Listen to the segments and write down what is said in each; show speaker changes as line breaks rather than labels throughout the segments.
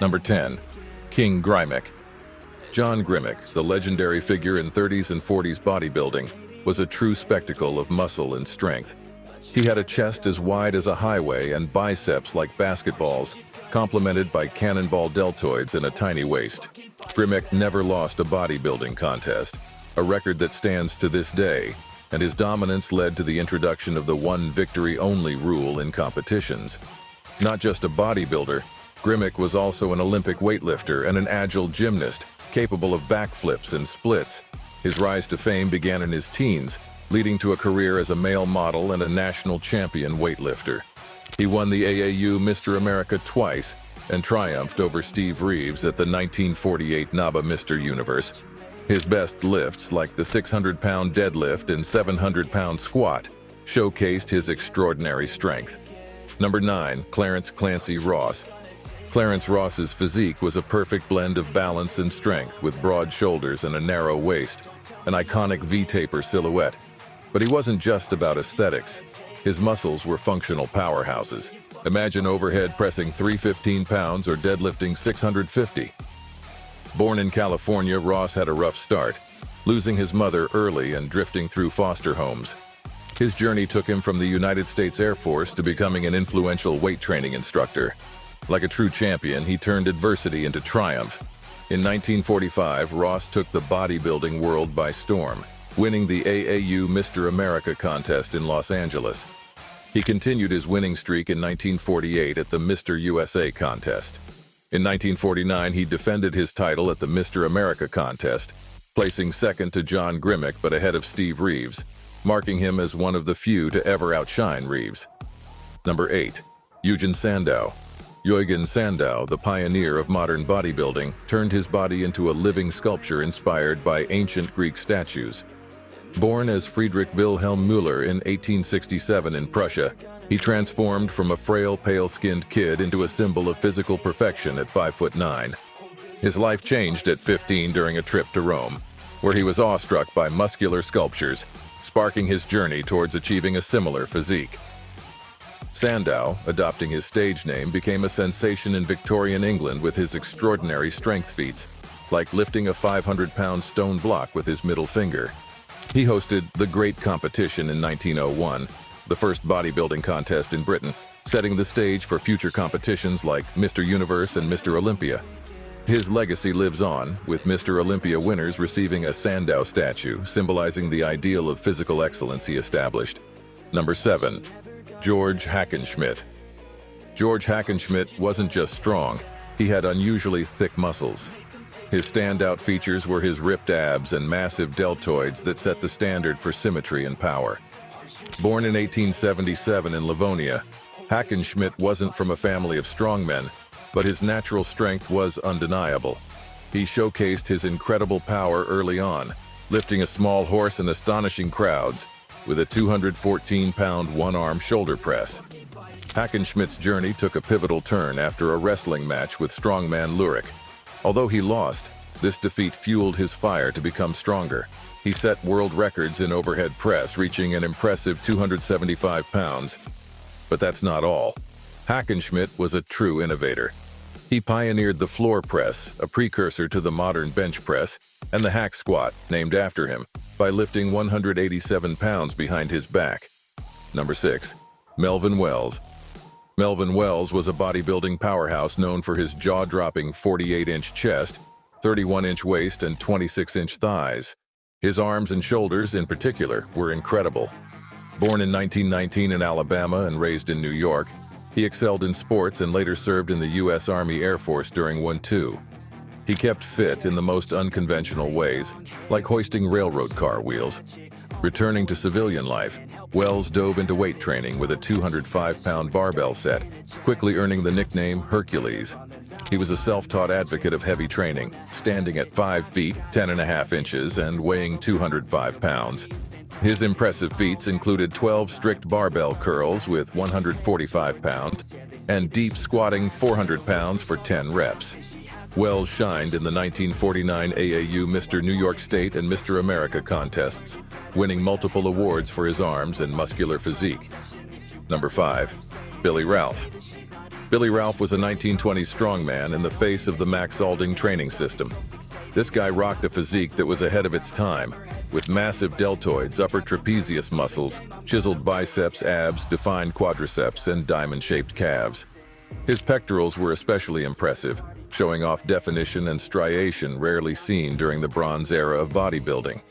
Number 10. King Grimi. John Grimi, the legendary figure in 30s and 40s bodybuilding, was a true spectacle of muscle and strength. He had a chest as wide as a highway and biceps like basketballs, complemented by cannonball deltoids and a tiny waist. Grimi never lost a bodybuilding contest, a record that stands to this day, and his dominance led to the introduction of the one victory-only rule in competitions. Not just a bodybuilder, Grimi was also an Olympic weightlifter and an agile gymnast, capable of backflips and splits. His rise to fame began in his teens, leading to a career as a male model and a national champion weightlifter. He won the AAU Mr. America twice and triumphed over Steve Reeves at the 1948 NABA Mr. Universe. His best lifts, like the 600-pound deadlift and 700-pound squat, showcased his extraordinary strength. Number 9. Clarence Ross. Clarence Ross's physique was a perfect blend of balance and strength, with broad shoulders and a narrow waist, an iconic V-taper silhouette. But he wasn't just about aesthetics. His muscles were functional powerhouses. Imagine overhead pressing 315 pounds or deadlifting 650. Born in California, Ross had a rough start, losing his mother early and drifting through foster homes. His journey took him from the United States Air Force to becoming an influential weight training instructor. Like a true champion, he turned adversity into triumph. In 1945, Ross took the bodybuilding world by storm, winning the AAU Mr. America contest in Los Angeles. He continued his winning streak in 1948 at the Mr. USA contest. In 1949, he defended his title at the Mr. America contest, placing second to John Grimi but ahead of Steve Reeves, marking him as one of the few to ever outshine Reeves. Number 8. Eugen Sandow. Eugen Sandow, the pioneer of modern bodybuilding, turned his body into a living sculpture inspired by ancient Greek statues. Born as Friedrich Wilhelm Müller in 1867 in Prussia, he transformed from a frail, pale-skinned kid into a symbol of physical perfection at 5'9". His life changed at 15 during a trip to Rome, where he was awestruck by muscular sculptures, sparking his journey towards achieving a similar physique. Sandow, adopting his stage name, became a sensation in Victorian England with his extraordinary strength feats, like lifting a 500-pound stone block with his middle finger. He hosted the Great Competition in 1901, the first bodybuilding contest in Britain, setting the stage for future competitions like Mr. Universe and Mr. Olympia. His legacy lives on, with Mr. Olympia winners receiving a Sandow statue, symbolizing the ideal of physical excellence he established. Number 7. George Hackenschmidt. George Hackenschmidt wasn't just strong, he had unusually thick muscles. His standout features were his ripped abs and massive deltoids that set the standard for symmetry and power. Born in 1877 in Livonia, Hackenschmidt wasn't from a family of strongmen, but his natural strength was undeniable. He showcased his incredible power early on, lifting a small horse in astonishing crowds with a 214-pound one-arm shoulder press. Hackenschmidt's journey took a pivotal turn after a wrestling match with strongman Lurik. Although he lost, this defeat fueled his fire to become stronger. He set world records in overhead press, reaching an impressive 275 pounds. But that's not all. Hackenschmidt was a true innovator. He pioneered the floor press, a precursor to the modern bench press, and the hack squat, named after him, by lifting 187 pounds behind his back. Number 6. Melvin Wells. Melvin Wells was a bodybuilding powerhouse known for his jaw-dropping 48-inch chest, 31-inch waist, and 26-inch thighs. His arms and shoulders, in particular, were incredible. Born in 1919 in Alabama and raised in New York, he excelled in sports and later served in the U.S. Army Air Force during World War II. He kept fit in the most unconventional ways, like hoisting railroad car wheels. Returning to civilian life, Wells dove into weight training with a 205-pound barbell set, quickly earning the nickname Hercules. He was a self-taught advocate of heavy training, standing at 5 feet, 10.5 inches, and weighing 205 pounds. His impressive feats included 12 strict barbell curls with 145 pounds and deep squatting 400 pounds for 10 reps. Wells shined in the 1949 AAU Mr. New York State and Mr. America contests, winning multiple awards for his arms and muscular physique. Number 5. Billy Ralph. Billy Ralph was a 1920s strongman in the face of the Max Alding training system. This guy rocked a physique that was ahead of its time, with massive deltoids, upper trapezius muscles, chiseled biceps, abs, defined quadriceps, and diamond-shaped calves. His pectorals were especially impressive, showing off definition and striation rarely seen during the Bronze era of bodybuilding.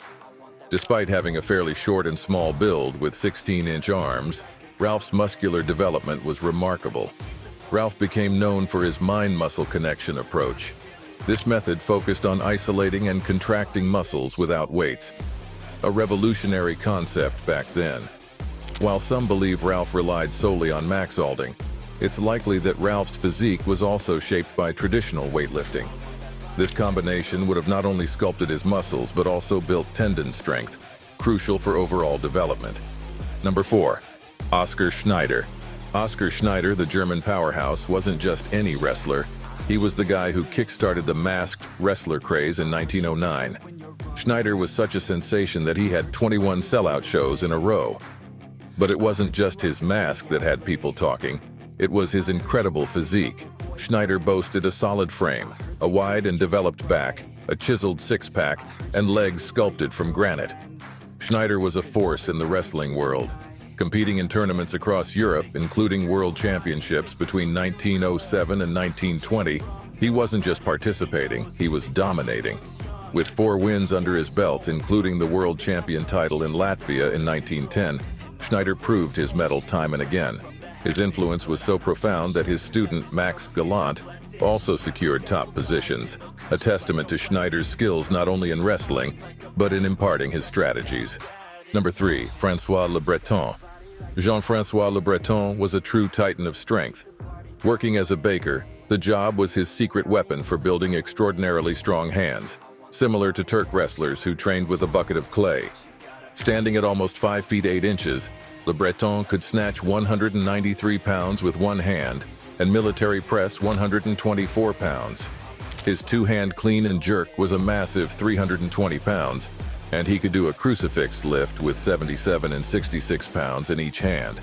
Despite having a fairly short and small build with 16-inch arms, Ralph's muscular development was remarkable. Ralph became known for his mind-muscle connection approach. This method focused on isolating and contracting muscles without weights, a revolutionary concept back then. While some believe Ralph relied solely on Max Alding, it's likely that Ralph's physique was also shaped by traditional weightlifting. This combination would have not only sculpted his muscles but also built tendon strength, crucial for overall development. Number 4. Oskar Schneider. Oskar Schneider, the German powerhouse, wasn't just any wrestler. He was the guy who kick-started the masked wrestler craze in 1909. Schneider was such a sensation that he had 21 sellout shows in a row. But it wasn't just his mask that had people talking. It was his incredible physique. Schneider boasted a solid frame, a wide and developed back, a chiseled six-pack, and legs sculpted from granite. Schneider was a force in the wrestling world. Competing in tournaments across Europe, including world championships between 1907 and 1920, he wasn't just participating, he was dominating. With 4 wins under his belt, including the world champion title in Latvia in 1910, Schneider proved his mettle time and again. His influence was so profound that his student Max Gallant also secured top positions, a testament to Schneider's skills not only in wrestling, but in imparting his strategies. Number 3. Francois Le Breton. Jean-Francois Le Breton was a true titan of strength. Working as a baker, the job was his secret weapon for building extraordinarily strong hands, similar to Turk wrestlers who trained with a bucket of clay. Standing at almost 5 feet 8 inches, Le Breton could snatch 193 pounds with one hand and military press 124 pounds. His two-hand clean and jerk was a massive 320 pounds, and he could do a crucifix lift with 77 and 66 pounds in each hand.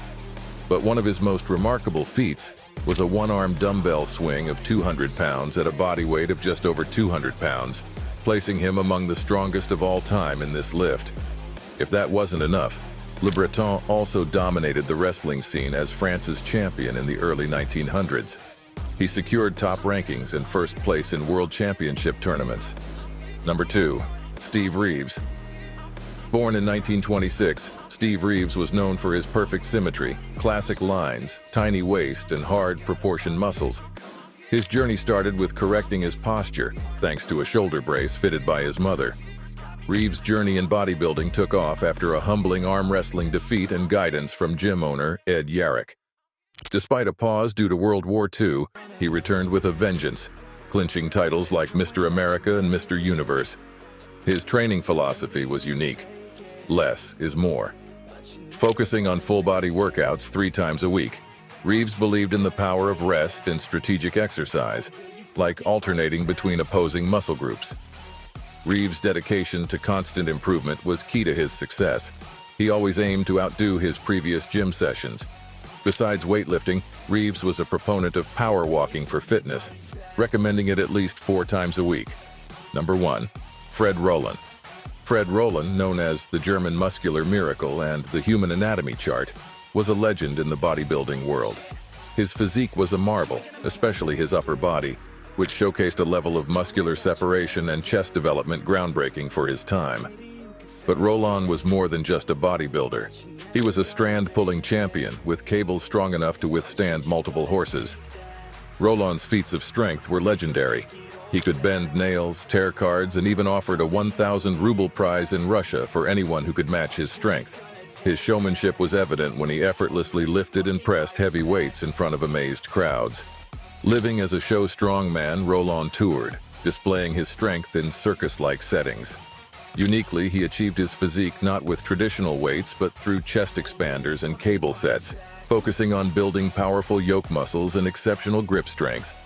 But one of his most remarkable feats was a one-arm dumbbell swing of 200 pounds at a body weight of just over 200 pounds, placing him among the strongest of all time in this lift. If that wasn't enough, Le Breton also dominated the wrestling scene as France's champion in the early 1900s. He secured top rankings and first place in world championship tournaments. Number 2. Steve Reeves. Born in 1926, Steve Reeves was known for his perfect symmetry, classic lines, tiny waist, and hard, proportioned muscles. His journey started with correcting his posture, thanks to a shoulder brace fitted by his mother. Reeves' journey in bodybuilding took off after a humbling arm wrestling defeat and guidance from gym owner Ed Yarrick. Despite a pause due to World War II, he returned with a vengeance, clinching titles like Mr. America and Mr. Universe. His training philosophy was unique. Less is more. Focusing on full-body workouts 3 times a week, Reeves believed in the power of rest and strategic exercise, like alternating between opposing muscle groups. Reeves' dedication to constant improvement was key to his success. He always aimed to outdo his previous gym sessions. Besides weightlifting, Reeves was a proponent of power walking for fitness, recommending it at least 4 times a week. Number 1. Fred Roland. Fred Roland, known as the German Muscular Miracle and the Human Anatomy Chart, was a legend in the bodybuilding world. His physique was a marvel, especially his upper body, which showcased a level of muscular separation and chest development groundbreaking for his time. But Roland was more than just a bodybuilder. He was a strand-pulling champion with cables strong enough to withstand multiple horses. Roland's feats of strength were legendary. He could bend nails, tear cards, and even offered a 1,000 ruble prize in Russia for anyone who could match his strength. His showmanship was evident when he effortlessly lifted and pressed heavy weights in front of amazed crowds. Living as a show strongman, Roland toured, displaying his strength in circus-like settings. Uniquely, he achieved his physique not with traditional weights but through chest expanders and cable sets, focusing on building powerful yoke muscles and exceptional grip strength.